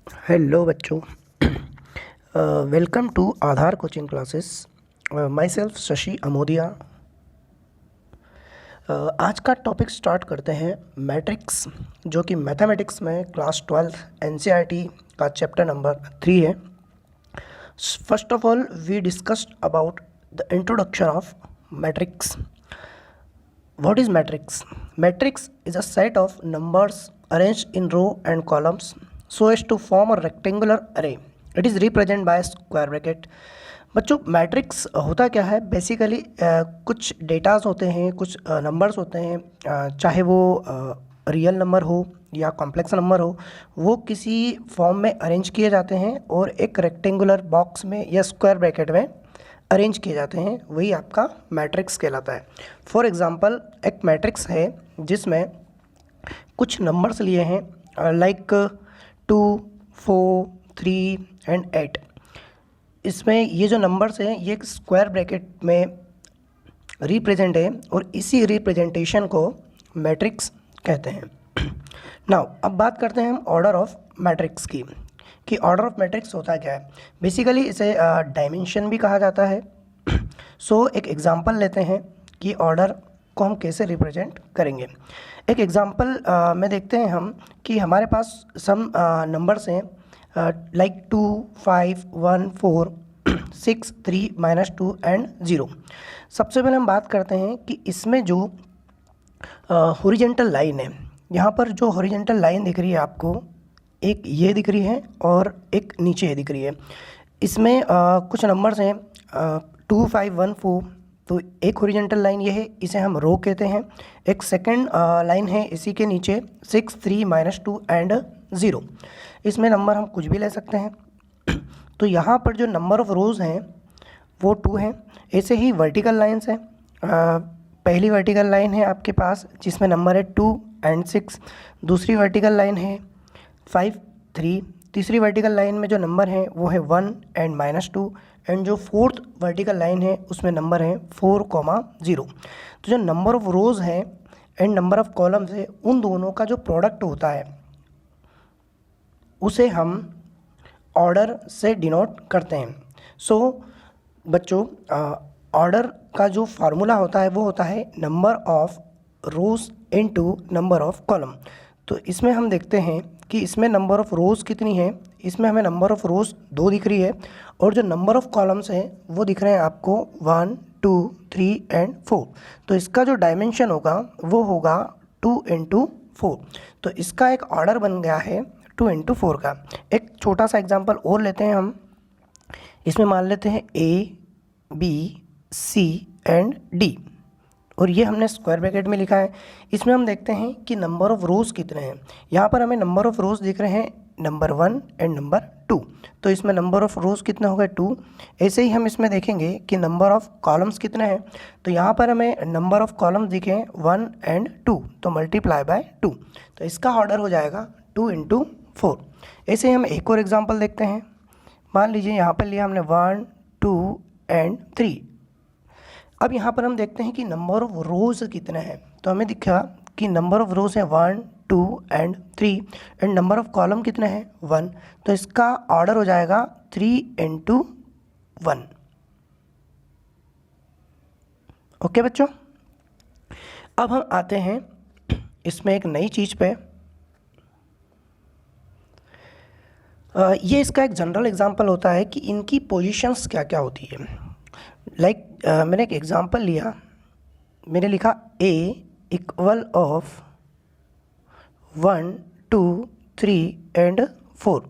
Hello बच्चों, welcome to Aadhaar coaching classes. Myself Shashi Amodiya. आज का टॉपिक स्टार्ट करते हैं मैट्रिक्स, जो कि मैथमेटिक्स में क्लास 12 एनसीईआरटी का चैप्टर नंबर 3 है। First of all we discussed about the introduction of matrix. What is matrix? Matrix is a set of numbers arranged in row and columns so as to form a rectangular array. It is represented by a square bracket. बच्चों, matrix होता क्या है? Basically कुछ datas होते हैं, कुछ numbers होते हैं, चाहे वो रियल नंबर हो या कॉम्प्लेक्स नंबर हो, वो किसी फॉर्म में अरेंज किए जाते हैं और एक रेक्टेंगुलर बॉक्स में या स्क्वायर ब्रैकेट में अरेंज किए जाते हैं, वही आपका मैट्रिक्स कहलाता है. फॉर एग्ज़ाम्पल, एक मैट्रिक्स है जिसमें कुछ नंबर्स लिए हैं लाइक 2, 4, 3 एंड 8. इसमें ये जो नंबर्स हैं ये एक स्क्वायर ब्रैकेट में रिप्रेजेंट है और इसी रिप्रेजेंटेशन को मैट्रिक्स कहते हैं. नाउ अब बात करते हैं हम ऑर्डर ऑफ मैट्रिक्स की, कि ऑर्डर ऑफ मैट्रिक्स होता क्या है. बेसिकली इसे डायमेंशन भी कहा जाता है. सो एक एग्जांपल लेते हैं कि ऑर्डर को हम कैसे रिप्रेजेंट करेंगे. एक एग्जांपल में देखते हैं हम कि हमारे पास सम नंबर्स हैं लाइक 2, 5, 1, 4, 6, 3, -2 एंड 0. सबसे पहले हम बात करते हैं कि इसमें जो हॉरिजॉन्टल लाइन है, यहाँ पर जो हॉरिजॉन्टल लाइन दिख रही है आपको, एक ये दिख रही है और एक नीचे ये दिख रही है. इसमें कुछ नंबर्स हैं 2, 5, 1, 4. तो एक हॉरिजॉन्टल लाइन ये है, इसे हम रो कहते हैं. एक सेकंड लाइन है इसी के नीचे 6, 3, -2 एंड 0. इसमें नंबर हम कुछ भी ले सकते हैं. तो यहाँ पर जो नंबर ऑफ़ रोज़ हैं वो 2 हैं. ऐसे ही वर्टिकल लाइंस हैं. पहली वर्टिकल लाइन है आपके पास जिसमें नंबर है 2 एंड 6. दूसरी वर्टिकल लाइन है 5, 3. तीसरी वर्टिकल लाइन में जो नंबर है वो है 1 एंड -2. एंड जो फोर्थ वर्टिकल लाइन है उसमें नंबर है 4, 0. तो जो नंबर ऑफ़ रोज़ हैं एंड नंबर ऑफ़ कॉलम्स है, उन दोनों का जो प्रोडक्ट होता है उसे हम ऑर्डर से डिनोट करते हैं. सो बच्चों, ऑर्डर का जो फार्मूला होता है वो होता है number of rows into number of column. तो इसमें हम देखते हैं कि इसमें नंबर ऑफ़ रोज़ कितनी है. इसमें हमें नंबर ऑफ़ रोज़ 2 दिख रही है और जो नंबर ऑफ़ कॉलम्स हैं वो दिख रहे हैं आपको 1, 2, 3 एंड 4. तो इसका जो डायमेंशन होगा वो होगा 2 × 4. तो इसका एक ऑर्डर बन गया है 2 × 4 का. एक छोटा सा एग्जांपल और लेते हैं हम. इसमें मान लेते हैं A, B, C and D और ये हमने स्क्वायर ब्रैकेट में लिखा है. इसमें हम देखते हैं कि नंबर ऑफ़ रोज़ कितने हैं. यहाँ पर हमें नंबर ऑफ़ रोज़ दिख रहे हैं नंबर 1 एंड नंबर 2. तो इसमें नंबर ऑफ़ रोज़ कितना होगा 2. ऐसे ही हम इसमें देखेंगे कि नंबर ऑफ़ कॉलम्स कितने हैं. तो यहाँ पर हमें नंबर ऑफ़ कॉलम्स दिखे 1 एंड 2, तो मल्टीप्लाई बाय 2. तो इसका ऑर्डर हो जाएगा 2 × 4. ऐसे ही हम एक और एग्जाम्पल देखते हैं. मान लीजिए यहाँ पर लिया हमने 1, 2 एंड 3. अब यहाँ पर हम देखते हैं कि नंबर ऑफ़ रोज़ कितने हैं. तो हमें दिखा कि नंबर ऑफ़ रोज़ है 1, 2 and 3 and number of column कितने हैं 1. तो इसका ऑर्डर हो जाएगा 3 × 1. ओके बच्चों, अब हम आते हैं इसमें एक नई चीज़ पे. ये इसका एक जनरल एग्जांपल होता है कि इनकी पोजीशंस क्या क्या होती है. लाइक मैंने एक एग्जांपल लिया, मैंने लिखा A इक्वल ऑफ 1, 2, 3 एंड 4.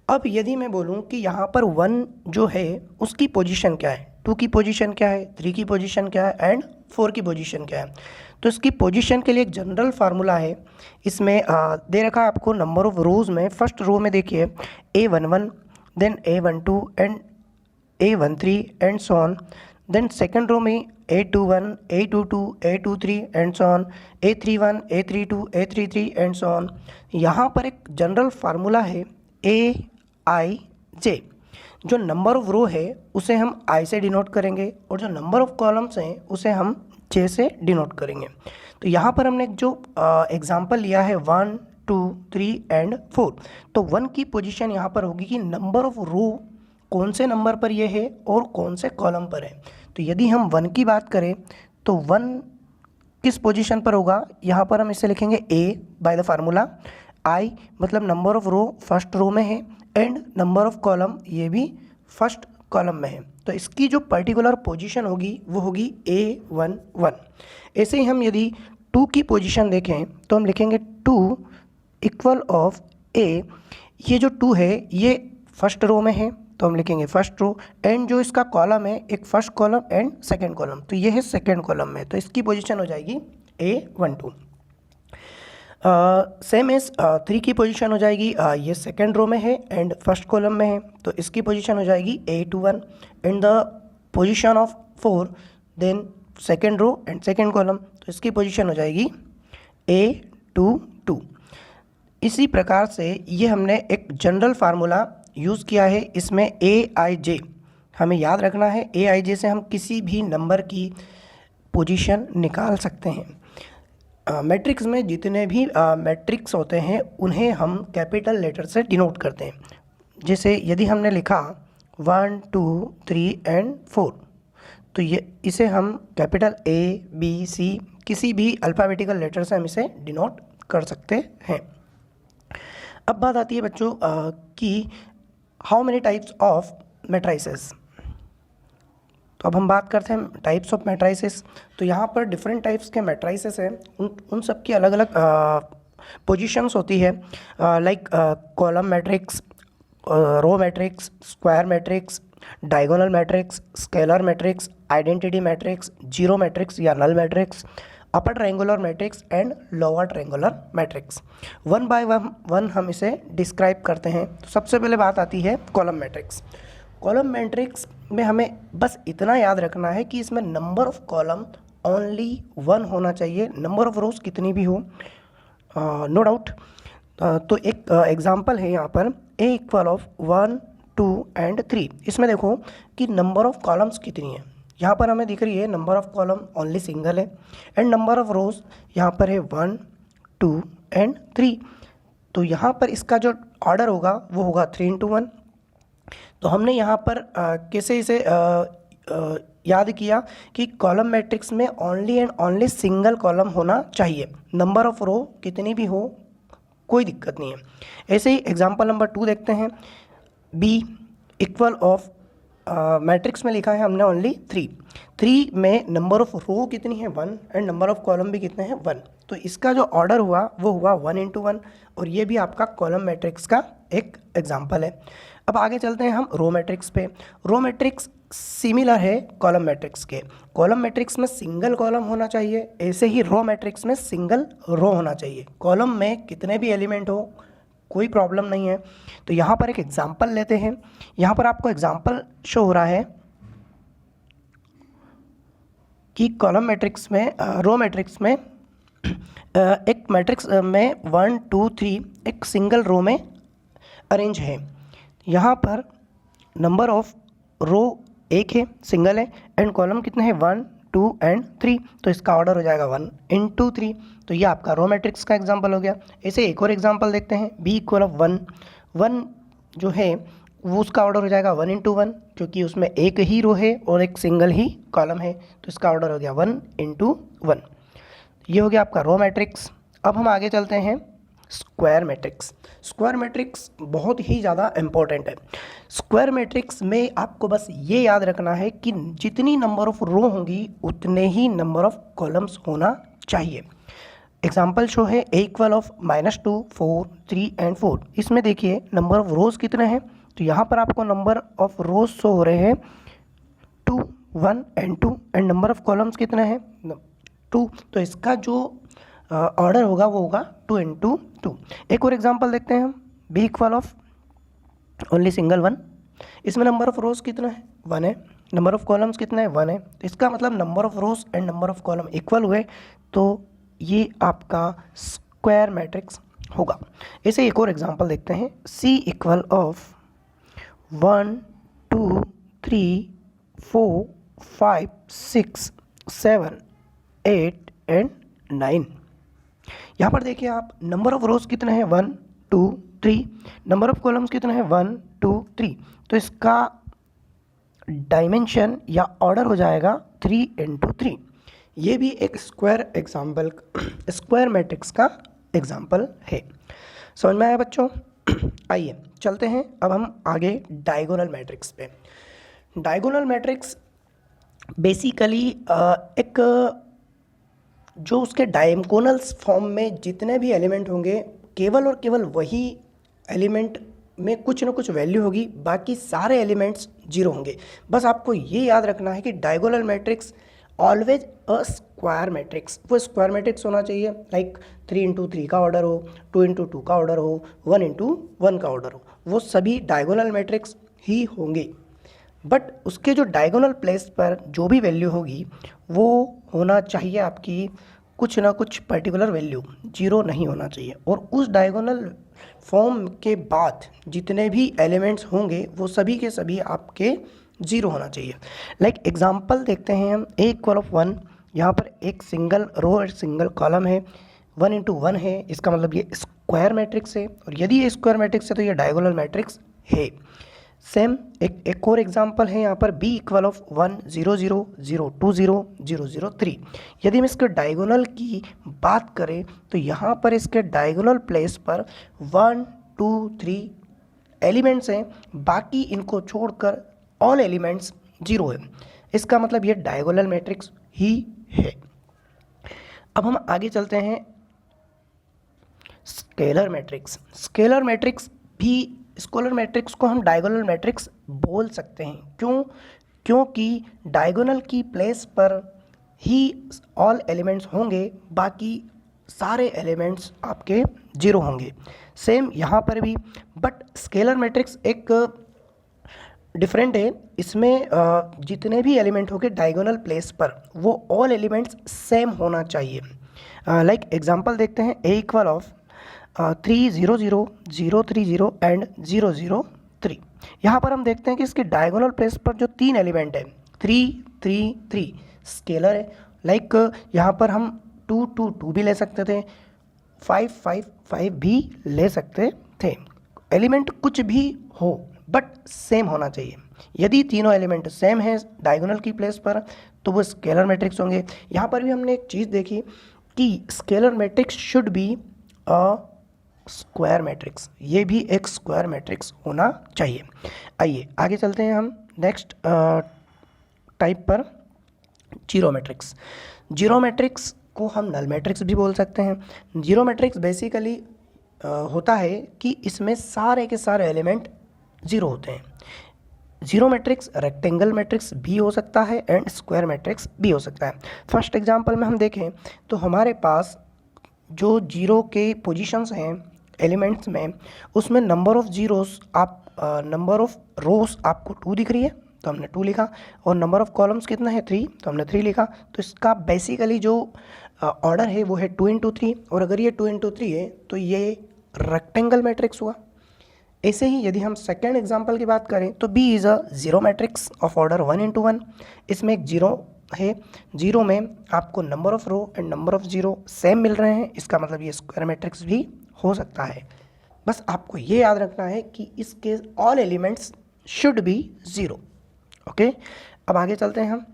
अब यदि मैं बोलूं कि यहाँ पर 1 जो है उसकी पोजीशन क्या है, 2 की पोजीशन क्या है, 3 की पोजीशन क्या है एंड 4 की पोजीशन क्या है. तो इसकी पोजीशन के लिए एक जनरल फार्मूला है. इसमें दे रखा है आपको नंबर ऑफ़ रोज़ में. फर्स्ट रो में देखिए A11, then A12 and A13 and so on. Then second row में A21, A22, A23 and so on, A31, A32, A33 and so on. यहाँ पर एक जनरल फार्मूला है AIJ. जो नंबर ऑफ़ रो है उसे हम I से डिनोट करेंगे और जो नंबर ऑफ़ कॉलम्स हैं उसे हम J से डिनोट करेंगे. तो यहाँ पर हमने जो एग्जांपल लिया है 1, 2 3 एंड 4। तो 1 की पोजीशन यहाँ पर होगी कि नंबर ऑफ रो कौन से नंबर पर ये है और कौन से कॉलम पर है। तो यदि हम 1 की बात करें तो 1 किस पोजीशन पर होगा, यहाँ पर हम इसे लिखेंगे A by the formula. I मतलब number of row first row में है एंड नंबर ऑफ कॉलम ये भी फर्स्ट कॉलम में है। तो इसकी जो पर्टिकुलर पोजीशन होगी वो होगी A11। ऐसे ही हम यदि 2 की पोजीशन देखें तो हम लिखेंगे 2 इक्वल ऑफ A। ये जो 2 है ये फर्स्ट रो में है तो हम लिखेंगे फर्स्ट रो, एंड जो इसका कॉलम है एक first column and second column, तो ये है सेकंड कॉलम में, तो इसकी पोजीशन हो जाएगी A12। सेम एज 3 की पोजीशन हो जाएगी ये सेकंड रो में है एंड फर्स्ट कॉलम में है, तो इसकी पोजीशन हो जाएगी A21 and the position of 4 then second row and second column, तो इसकी पोजीशन हो जाएगी A22। इसी प्रकार से ये हमने एक जनरल फार्मूला यूज़ किया है, इसमें AIJ हमें याद रखना है। AIJ से हम किसी भी नंबर की पोजीशन निकाल सकते हैं। मैट्रिक्स में जितने भी मैट्रिक्स होते हैं उन्हें हम कैपिटल लेटर से डिनोट करते हैं। जैसे यदि हमने लिखा 1 2 3 एंड 4 तो ये इसे हम कैपिटल A B C किसी भी अल्फ़ाबेटिकल लेटर से हम इसे डिनोट कर सकते हैं। अब बात आती है बच्चों कि how many types of matrices. तो अब हम बात करते हैं टाइप्स ऑफ मैट्राइसेस। तो यहाँ पर डिफरेंट टाइप्स के मैट्राइसेस हैं, उन सब की अलग अलग पोजीशंस होती है, like column matrix, row matrix, square matrix, diagonal matrix, scalar matrix, identity matrix, zero matrix या null matrix, upper triangular matrix and lower triangular matrix. One by one हम इसे डिस्क्राइब करते हैं। तो सबसे पहले बात आती है कॉलम मैट्रिक्स। कॉलम मैट्रिक्स में हमें बस इतना याद रखना है कि इसमें नंबर ऑफ कॉलम ओनली 1 होना चाहिए, नंबर ऑफ रोज कितनी भी हो, नो डाउट। तो एक एग्जांपल है यहाँ पर A इक्वल ऑफ 1 2 एंड 3। इसमें देखो कि नंबर ऑफ कॉलम्स कितनी है, यहाँ पर हमें दिख रही है number of column only single है एंड नंबर ऑफ रोज यहाँ पर है 1 2 एंड 3। तो यहाँ पर इसका जो ऑर्डर होगा वो होगा 3 into 1। तो हमने यहाँ पर कैसे इसे याद किया कि कॉलम मैट्रिक्स में only and only single column होना चाहिए, नंबर ऑफ रो कितनी भी हो कोई दिक्कत नहीं है। ऐसे ही एग्जांपल नंबर 2 देखते हैं। B इक्वल ऑफ मैट्रिक्स में लिखा है हमने ओनली 3 में नंबर ऑफ रो कितनी है 1 एंड नंबर ऑफ कॉलम भी कितने हैं 1। तो इसका जो ऑर्डर हुआ वो हुआ 1 into 1 और ये भी आपका कॉलम मैट्रिक्स का एक एग्जांपल है। अब आगे चलते हैं हम रो मैट्रिक्स पे। रो मैट्रिक्स सिमिलर है कॉलम मैट्रिक्स के। कॉलम मैट्रिक्स में सिंगल कॉलम होना चाहिए, ऐसे ही रो मैट्रिक्स में सिंगल रो होना चाहिए। कॉलम में कितने भी एलिमेंट हो कोई प्रॉब्लम नहीं है। तो यहाँ पर एक एग्जांपल लेते हैं। यहाँ पर आपको एग्जांपल शो हो रहा है कि कॉलम मैट्रिक्स में रो मैट्रिक्स में एक मैट्रिक्स में 1 2 3 एक सिंगल रो में अरेंज है। यहाँ पर नंबर ऑफ रो एक है, सिंगल है एंड कॉलम कितने हैं 1 2 एंड 3। तो इसका ऑर्डर हो जाएगा 1 into 3। तो ये आपका रो मैट्रिक्स का एग्जांपल हो गया। ऐसे एक और एग्जांपल देखते हैं। B इक्वल ऑफ 1 जो है वो उसका ऑर्डर हो जाएगा 1 into 1 क्योंकि उसमें एक ही रो है और एक सिंगल ही कॉलम है, तो इसका ऑर्डर हो गया 1 into 1। ये हो गया आपका रो मैट्रिक्स। अब हम आगे चलते हैं स्क्वायर मैट्रिक्स। स्क्वायर मैट्रिक्स बहुत ही ज़्यादा इम्पोर्टेंट है। स्क्वायर मैट्रिक्स में आपको बस ये याद रखना है कि जितनी नंबर ऑफ रो होंगी उतने ही नंबर ऑफ कॉलम्स होना चाहिए। एग्जाम्पल शो है A इक्वल ऑफ -2 4 3 एंड 4। इसमें देखिए नंबर ऑफ रोज कितने हैं, तो यहाँ पर आपको नंबर ऑफ रोज शो हो रहे हैं 2 1 and 2 and number of columns कितने हैं 2। तो इसका जो ऑर्डर होगा वो होगा 2 into 2। एक और एग्जांपल देखते हैं हम। B equal of only single 1। इसमें नंबर ऑफ रोज कितना है 1 है, नंबर ऑफ कॉलम्स कितना है 1 है। तो इसका मतलब number of rose and number of column equal हुए तो ये आपका स्क्वायर मैट्रिक्स होगा। ऐसे एक और एग्जांपल देखते हैं। C equal of 1 2 3 4 5 6 7 8 and 9। यहाँ पर देखिए आप, नंबर ऑफ रोज कितने हैं 1 2 3, नंबर ऑफ कॉलम्स कितने हैं 1 2 3, तो इसका डायमेंशन या ऑर्डर हो जाएगा 3 इंटू 3। ये भी एक स्क्वायर एग्जाम्पल, स्क्वायर मैट्रिक्स का एग्जाम्पल है। समझ में आया बच्चों? आइए चलते हैं अब हम आगे डायगोनल मैट्रिक्स पे। डायगोनल मैट्रिक्स बेसिकली एक जो उसके डायगोनल्स फॉर्म में जितने भी एलिमेंट होंगे, केवल और केवल वही एलिमेंट में कुछ ना कुछ वैल्यू होगी, बाकी सारे एलिमेंट्स जीरो होंगे। बस आपको ये याद रखना है कि diagonal matrix always a square matrix, वो स्क्वायर मैट्रिक्स होना चाहिए। लाइक 3 इंटू 3 का ऑर्डर हो, 2 इंटू 2 का ऑर्डर हो, 1 इंटू 1 का ऑर्डर हो, वो सभी डायगोनल मैट्रिक्स ही होंगे। बट उसके जो डायगोनल प्लेस पर जो भी वैल्यू होगी वो होना चाहिए आपकी कुछ ना कुछ पर्टिकुलर वैल्यू, जीरो नहीं होना चाहिए। और उस डायगोनल फॉर्म के बाद जितने भी एलिमेंट्स होंगे वो सभी के सभी आपके जीरो होना चाहिए। लाइक एग्जांपल देखते हैं हम, ए इक्वल ऑफ 1, यहाँ पर एक सिंगल रो और सिंगल कॉलम है, 1 इंटू 1 है, इसका मतलब ये स्क्वायर मैट्रिक्स है। और यदि ये स्क्वायर मैट्रिक्स है तो ये डायगोनल मैट्रिक्स है। सेम एक और एग्जांपल है यहाँ पर, b इक्वल ऑफ 1 0 0 0 2 0 0 0 3। यदि हम इसके डायगोनल की बात करें तो यहाँ पर इसके डायगोनल प्लेस पर 1 2 3 एलिमेंट्स हैं, बाकी इनको छोड़कर ऑल एलिमेंट्स जीरो है। इसका मतलब ये डायगोनल मैट्रिक्स ही है। अब हम आगे चलते हैं स्केलर मैट्रिक्स। स्केलर मैट्रिक्स भी, स्केलर मैट्रिक्स को हम डायगोनल मैट्रिक्स बोल सकते हैं। क्यों? क्योंकि डायगोनल की प्लेस पर ही ऑल एलिमेंट्स होंगे, बाकी सारे एलिमेंट्स आपके जीरो होंगे। सेम यहाँ पर भी, बट स्केलर मैट्रिक्स एक डिफरेंट है। इसमें जितने भी एलिमेंट होंगे डायगोनल प्लेस पर वो ऑल एलिमेंट्स सेम होना चाहिए। लाइक एग्जांपल देखते हैं, ए इक्वल ऑफ 3 0 0 0 3 0 एंड 0 0 3। यहाँ पर हम देखते हैं कि इसके डायगोनल प्लेस पर जो तीन एलिमेंट है 3 3 3 स्केलर है। लाइक यहाँ पर हम 2 2 2 भी ले सकते थे, 5 5 5 भी ले सकते थे। एलिमेंट कुछ भी हो बट सेम होना चाहिए। यदि तीनों एलिमेंट सेम हैं डायगोनल की प्लेस पर तो वो स्केलर मैट्रिक्स होंगे। यहाँ पर भी हमने एक चीज़ देखी कि scalar matrix should be a square matrix, ये भी एक स्क्वायर मैट्रिक्स होना चाहिए। आइए आगे चलते हैं हम नेक्स्ट टाइप पर, जीरो मैट्रिक्स। जीरो मैट्रिक्स को हम नल मैट्रिक्स भी बोल सकते हैं। जीरो मैट्रिक्स बेसिकली होता है कि इसमें सारे के सारे एलिमेंट जीरो होते हैं। जीरो मैट्रिक्स रेक्टेंगल मैट्रिक्स भी हो सकता है एंड स्क्वायर मैट्रिक्स भी हो सकता है। फर्स्ट एग्जांपल में हम देखें तो हमारे पास जो जीरो के पोजीशंस हैं एलिमेंट्स में, उसमें number of zeros number of rows आपको 2 दिख रही है तो हमने 2 लिखा, और नंबर ऑफ़ कॉलम्स कितना है 3 तो हमने 3 लिखा। तो इसका बेसिकली जो ऑर्डर है वो है 2 इंटू 3, और अगर ये 2 इंटू 3 है तो ये रेक्टेंगल मैट्रिक्स हुआ। ऐसे ही यदि हम सेकेंड एग्जाम्पल की बात करें तो B is a zero matrix of order 1 into 1। इसमें एक जीरो है, जीरो में आपको number of row and number of zero same मिल रहे हैं, इसका मतलब ये स्क्वायर मैट्रिक्स भी हो सकता है। बस आपको ये याद रखना है कि इसके all elements should be zero. Okay, अब आगे चलते हैं हम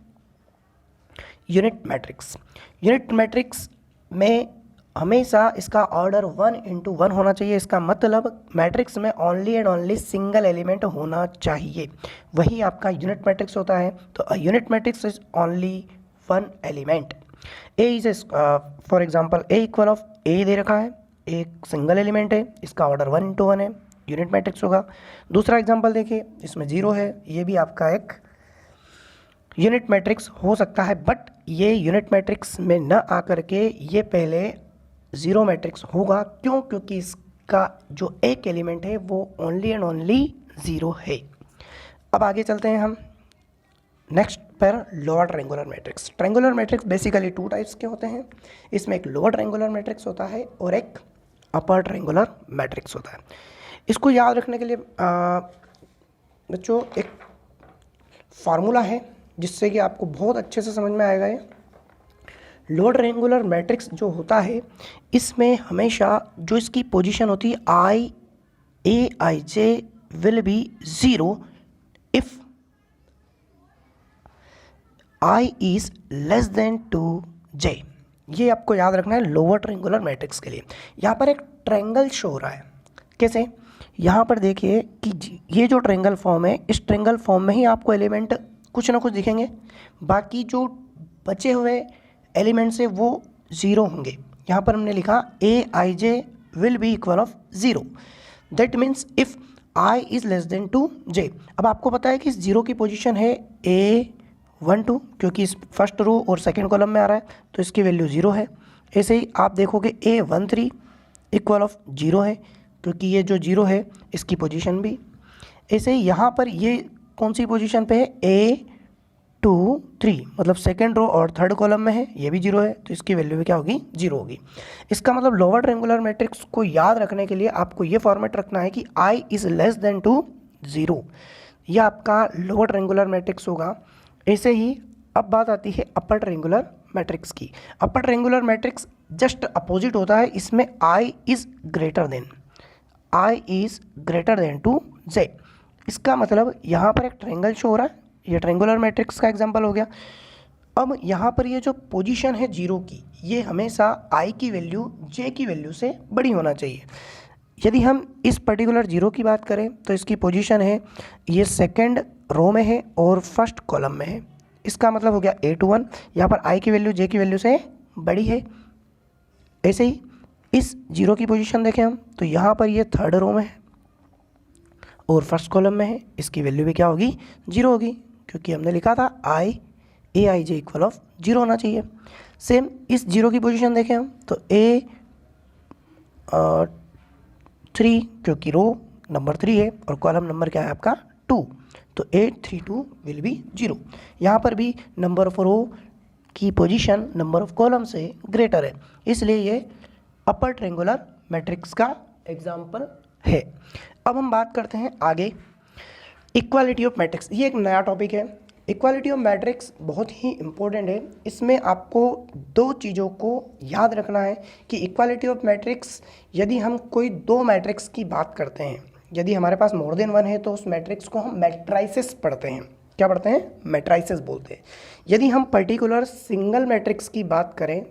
यूनिट मैट्रिक्स। यूनिट मैट्रिक्स में हमेशा इसका ऑर्डर 1 इंटू 1 होना चाहिए। इसका मतलब मैट्रिक्स में only and only single element होना चाहिए, वही आपका यूनिट मैट्रिक्स होता है। तो unit matrix is only 1 element. A is for example A equal of A दे रखा है, एक सिंगल एलिमेंट है, इसका ऑर्डर 1 इंटू 1 है, यूनिट मैट्रिक्स होगा। दूसरा एग्जांपल देखिए, इसमें 0 है, ये भी आपका एक यूनिट मैट्रिक्स हो सकता है, बट ये यूनिट मैट्रिक्स में न आकर के ये पहले ज़ीरो मैट्रिक्स होगा। क्यों? क्योंकि इसका जो एक एलिमेंट है वो ओनली एंड ओनली ज़ीरो है। अब आगे चलते हैं हम नेक्स्ट पर lower triangular matrix. Triangular matrix basically 2 types के होते हैं। इसमें एक लोअर ट्रायंगुलर मैट्रिक्स होता है और एक अपर ट्रायंगुलर मैट्रिक्स होता है। इसको याद रखने के लिए बच्चों एक फार्मूला है जिससे कि आपको बहुत अच्छे से समझ में आएगा। ये लोअर ट्रायंगुलर मैट्रिक्स जो होता है इसमें हमेशा जो इसकी पोजीशन होती है Aij will be 0 if I is less than 2j। ये आपको याद रखना है लोअर ट्रायंगुलर मैट्रिक्स के लिए। यहाँ पर एक ट्रायंगल शो हो रहा है, कैसे? यहाँ पर देखिए कि ये जो ट्रायंगल फॉर्म है, इस ट्रायंगल फॉर्म में ही आपको एलिमेंट कुछ ना कुछ दिखेंगे, बाकी जो बचे हुए एलिमेंट्स है वो 0 होंगे। यहाँ पर हमने लिखा Aij will be equal of 0, that means if I is less than 2j। अब आपको पता है कि इस 0 की पोजीशन है A12 क्योंकि इस फर्स्ट रो और सेकंड कॉलम में आ रहा है तो इसकी वैल्यू 0 है। ऐसे ही आप देखोगे A13 इक्वल ऑफ 0 है क्योंकि ये जो 0 है इसकी पोजीशन भी। ऐसे ही यहाँ पर ये कौन सी पोजीशन पे है? A23 मतलब सेकंड रो और थर्ड कॉलम में है, ये भी 0 है तो इसकी वैल्यू भी क्या होगी? 0 होगी। इसका मतलब लोअर ट्रायंगुलर मैट्रिक्स को याद रखने के लिए आपको ये फॉर्मेट रखना है कि I इज लेस देन 2 0। यह आपका लोअर ट्रायंगुलर मैट्रिक्स होगा। ऐसे ही अब बात आती है अपर ट्रायंगुलर मैट्रिक्स की। अपर ट्रायंगुलर मैट्रिक्स जस्ट अपोजिट होता है, इसमें I is greater than 2j। इसका मतलब यहाँ पर एक ट्रायंगल शो हो रहा है, ये ट्रायंगुलर मैट्रिक्स का एग्जांपल हो गया। अब यहाँ पर ये जो पोजीशन है 0 की, ये हमेशा I की वैल्यू j की वैल्यू से बड़ी होना चाहिए। यदि हम इस पर्टिकुलर 0 की बात करें तो इसकी पोजीशन है, ये सेकंड रो में है और फर्स्ट कॉलम में है। इसका मतलब हो गया A21, यहाँ पर I की वैल्यू j की वैल्यू से बड़ी है। ऐसे ही इस 0 की पोजीशन देखें हम तो यहाँ पर ये थर्ड रो में है और फर्स्ट कॉलम में है, इसकी वैल्यू भी क्या होगी? 0 होगी क्योंकि हमने लिखा था Aij इक्वल ऑफ 0 होना चाहिए। सेम इस 0 की पोजीशन देखें हम तो A3 क्योंकि रो नंबर 3 है और कॉलम नंबर क्या है आपका? 2, तो A32 विल बी 0। यहाँ पर भी नंबर ऑफ रो की पोजीशन नंबर ऑफ कॉलम से ग्रेटर है, इसलिए ये अपर ट्रायंगुलर मैट्रिक्स का एग्जाम्पल है। अब हम बात करते हैं आगे इक्वालिटी ऑफ मैट्रिक्स। ये एक नया टॉपिक है। इक्वालिटी ऑफ मैट्रिक्स बहुत ही इंपॉर्टेंट है। इसमें आपको दो चीज़ों को याद रखना है कि इक्वालिटी ऑफ मैट्रिक्स, यदि हम कोई दो मैट्रिक्स की बात करते हैं, यदि हमारे पास मोर देन वन है तो उस मैट्रिक्स को हम मैट्राइसिस पढ़ते हैं। क्या पढ़ते हैं? मैट्राइसिस बोलते हैं। यदि हम पर्टिकुलर सिंगल मैट्रिक्स की बात करें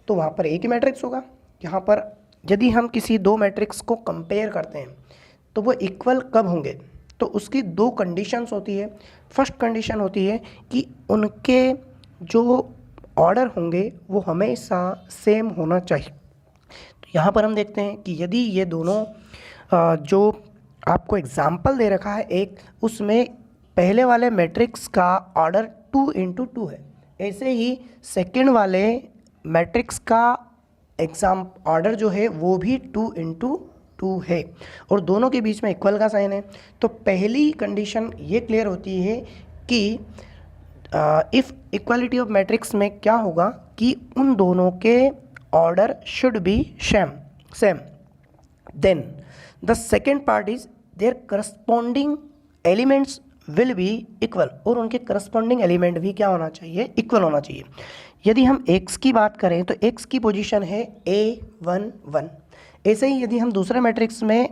तो वहाँ पर एक ही मैट्रिक्स होगा। यहाँ पर यदि हम किसी दो मैट्रिक्स को कंपेयर करते हैं तो वो इक्वल कब होंगे? तो उसकी दो कंडीशंस होती है। फर्स्ट कंडीशन होती है कि उनके जो ऑर्डर होंगे वो हमेशा सेम होना चाहिए। तो यहाँ पर हम देखते हैं कि यदि ये दोनों जो आपको एग्जाम्पल दे रखा है एक, उसमें पहले वाले मैट्रिक्स का ऑर्डर 2 × 2 है, ऐसे ही सेकंड वाले मैट्रिक्स का ऑर्डर जो है वो भी 2 × 2 है और दोनों के बीच में इक्वल का साइन है। तो पहली कंडीशन ये क्लियर होती है कि इफ़ इक्वालिटी ऑफ मैट्रिक्स में क्या होगा कि उन दोनों के order should be same. Then the second part is there corresponding elements will be equal, और उनके करस्पॉन्डिंग एलिमेंट भी क्या होना चाहिए? इक्वल होना चाहिए। यदि हम x की बात करें तो x की पोजीशन है A11। ऐसे ही यदि हम दूसरे मैट्रिक्स में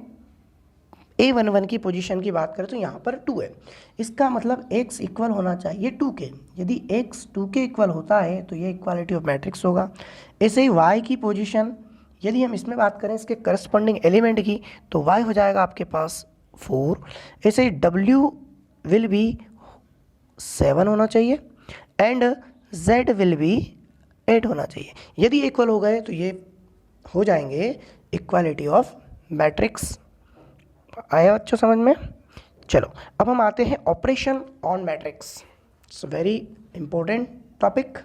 A11 की पोजीशन की बात करें तो यहाँ पर 2 है। इसका मतलब x इक्वल होना चाहिए 2 के। यदि x 2 के इक्वल होता है तो ये इक्वालिटी ऑफ मैट्रिक्स होगा। ऐसे ही y की पोजीशन, यदि हम इसमें बात करें इसके करस्पॉन्डिंग एलिमेंट की, तो y हो जाएगा आपके पास 4। ऐसे ही w विल बी 7 होना चाहिए एंड z विल बी 8 होना चाहिए। यदि इक्वल हो गए तो ये हो जाएंगे इक्वालिटी ऑफ मैट्रिक्स। आया बच्चों समझ में? चलो अब हम आते हैं operation on matrix. It's very important topic.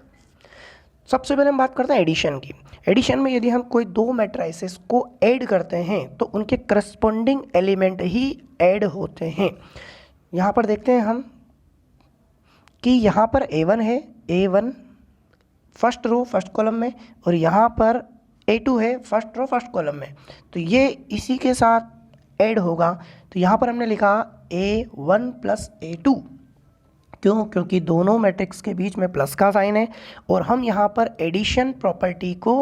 सबसे पहले हम बात करते हैं एडिशन की। एडिशन में यदि हम कोई दो मैट्राइसेस को ऐड करते हैं तो उनके करस्पॉन्डिंग एलिमेंट ही ऐड होते हैं। यहाँ पर देखते हैं हम कि यहाँ पर A1 है, A1 first row first column में, और यहाँ पर A2 है फर्स्ट रो फर्स्ट कॉलम में, तो ये इसी के साथ ऐड होगा। तो यहाँ पर हमने लिखा A1 + A2 क्यों? क्योंकि दोनों मैट्रिक्स के बीच में प्लस का साइन है और हम यहाँ पर एडिशन प्रॉपर्टी को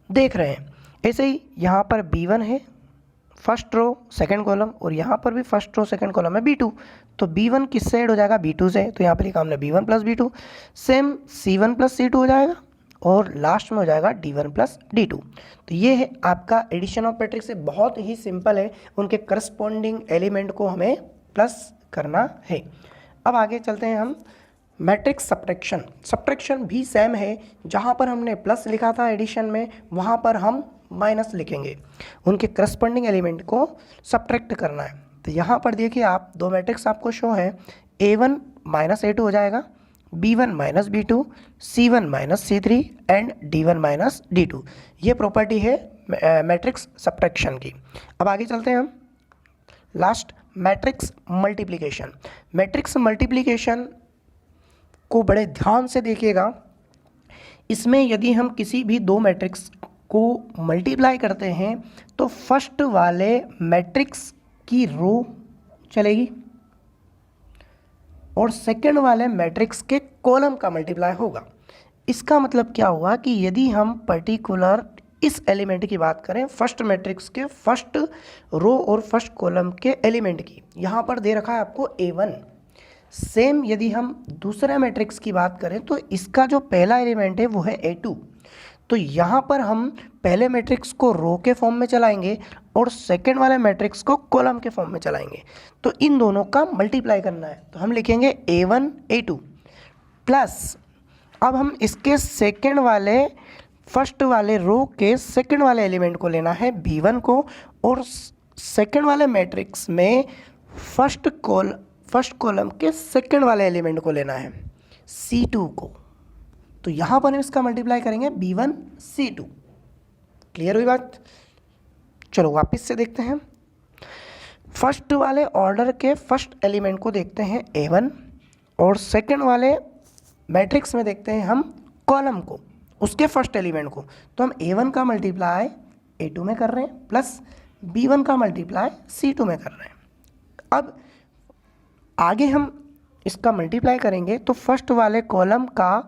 देख रहे हैं। ऐसे ही यहाँ पर B1 है फर्स्ट रो सेकंड कॉलम और यहाँ पर भी फर्स्ट रो सेकंड कॉलम है B2, तो B1 किससे ऐड हो जाएगा? B2 से, तो यहाँ पर लिखा हमने B1 plus B2। Same C1 plus C2 हो जाएगा और लास्ट में हो जाएगा D1 प्लस D2। तो ये है आपका एडिशन ऑफ मैट्रिक्स से, बहुत ही सिंपल है, उनके करस्पॉन्डिंग एलिमेंट को हमें प्लस करना है। अब आगे चलते हैं हम मैट्रिक्स सब्ट्रैक्शन। सब्ट्रैक्शन भी सेम है, जहाँ पर हमने प्लस लिखा था एडिशन में, वहाँ पर हम माइनस लिखेंगे, उनके करस्पॉन्डिंग एलिमेंट को सब्ट्रैक्ट करना है। तो यहाँ पर देखिए आप दो मैट्रिक्स आपको शो है, A1 माइनस A2 हो जाएगा, B1 minus B2, C1 minus C3 and D1 minus D2। ये प्रॉपर्टी है मैट्रिक्स सब्ट्रैक्शन की। अब आगे चलते हैं हम last matrix multiplication. Matrix multiplication को बड़े ध्यान से देखिएगा। इसमें यदि हम किसी भी दो मैट्रिक्स को मल्टीप्लाई करते हैं तो फर्स्ट वाले मैट्रिक्स की रो चलेगी और सेकंड वाले मैट्रिक्स के कॉलम का मल्टीप्लाई होगा। इसका मतलब क्या हुआ कि यदि हम पर्टिकुलर इस एलिमेंट की बात करें, फर्स्ट मैट्रिक्स के फर्स्ट रो और फर्स्ट कॉलम के एलिमेंट की, यहाँ पर दे रखा है आपको A1। सेम यदि हम दूसरे मैट्रिक्स की बात करें तो इसका जो पहला एलिमेंट है वो है A2। तो यहाँ पर हम पहले मैट्रिक्स को रो के फॉर्म में चलाएंगे और सेकंड वाले मैट्रिक्स को कॉलम के फॉर्म में चलाएंगे। तो इन दोनों का मल्टीप्लाई करना है, तो हम लिखेंगे A1 A2 प्लस, अब हम इसके सेकंड वाले फर्स्ट वाले रो के सेकंड वाले एलिमेंट को लेना है B1 को, और सेकंड वाले मैट्रिक्स में फर्स्ट कॉलम के सेकंड वाले एलिमेंट को लेना है C2 को। तो यहाँ पर हम इसका मल्टीप्लाई करेंगे B1 C2। क्लियर हुई बात? चलो वापस से देखते हैं। फर्स्ट वाले ऑर्डर के फर्स्ट एलिमेंट को देखते हैं A1 और सेकंड वाले मैट्रिक्स में देखते हैं हम कॉलम को, उसके फर्स्ट एलिमेंट को। तो हम A1 का मल्टीप्लाई A2 में कर रहे हैं प्लस B1 का मल्टीप्लाई C2 में कर रहे हैं। अब आगे हम इसका मल्टीप्लाई करेंगे तो फर्स्ट वाले कॉलम का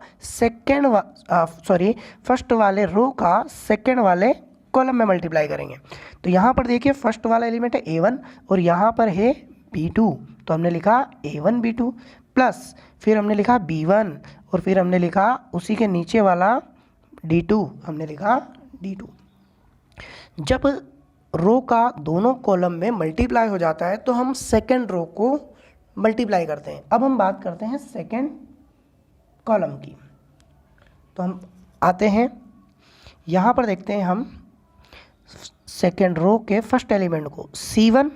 फर्स्ट वाले रो का सेकंड वाले कॉलम में मल्टीप्लाई करेंगे। तो यहाँ पर देखिए फर्स्ट वाला एलिमेंट है A1 और यहाँ पर है B2, तो हमने लिखा A1 B2 प्लस फिर हमने लिखा B1 और फिर हमने लिखा उसी के नीचे वाला D2, हमने लिखा D2। जब रो का दोनों कॉलम में मल्टीप्लाई हो जाता है तो हम सेकंड रो को मल्टीप्लाई करते हैं। अब हम बात करते हैं सेकंड कॉलम की। तो हम आते हैं यहाँ पर, देखते हैं हम सेकंड रो के फर्स्ट एलिमेंट को C1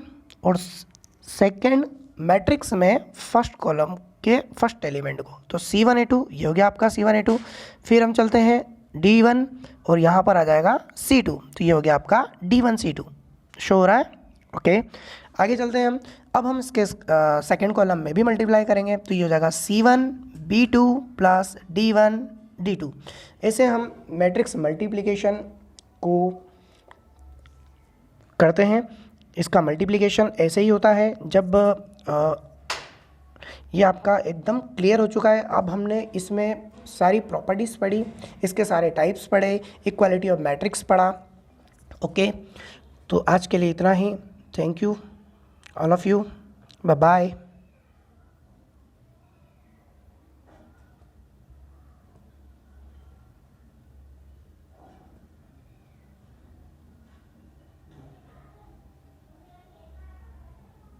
और सेकंड मैट्रिक्स में फर्स्ट कॉलम के फर्स्ट एलिमेंट को, तो C1 A2, ये हो गया आपका C1 A2। फिर हम चलते हैं D1 और यहाँ पर आ जाएगा C2, तो ये हो गया आपका D1 C2। शो हो रहा है? ओके, आगे चलते हैं हम। अब हम इसके सेकंड कॉलम में भी मल्टीप्लाई करेंगे, तो ये हो जाएगा C1 B2 plus D1 D2। ऐसे हम मैट्रिक्स मल्टीप्लिकेशन को करते हैं। इसका मल्टीप्लिकेशन ऐसे ही होता है जब ये आपका एकदम क्लियर हो चुका है। अब हमने इसमें सारी प्रॉपर्टीज़ पढ़ी, इसके सारे टाइप्स पढ़े, इक्वालिटी ऑफ मैट्रिक्स पढ़ा। ओके, तो आज के लिए इतना ही। Thank you all of you, bye bye.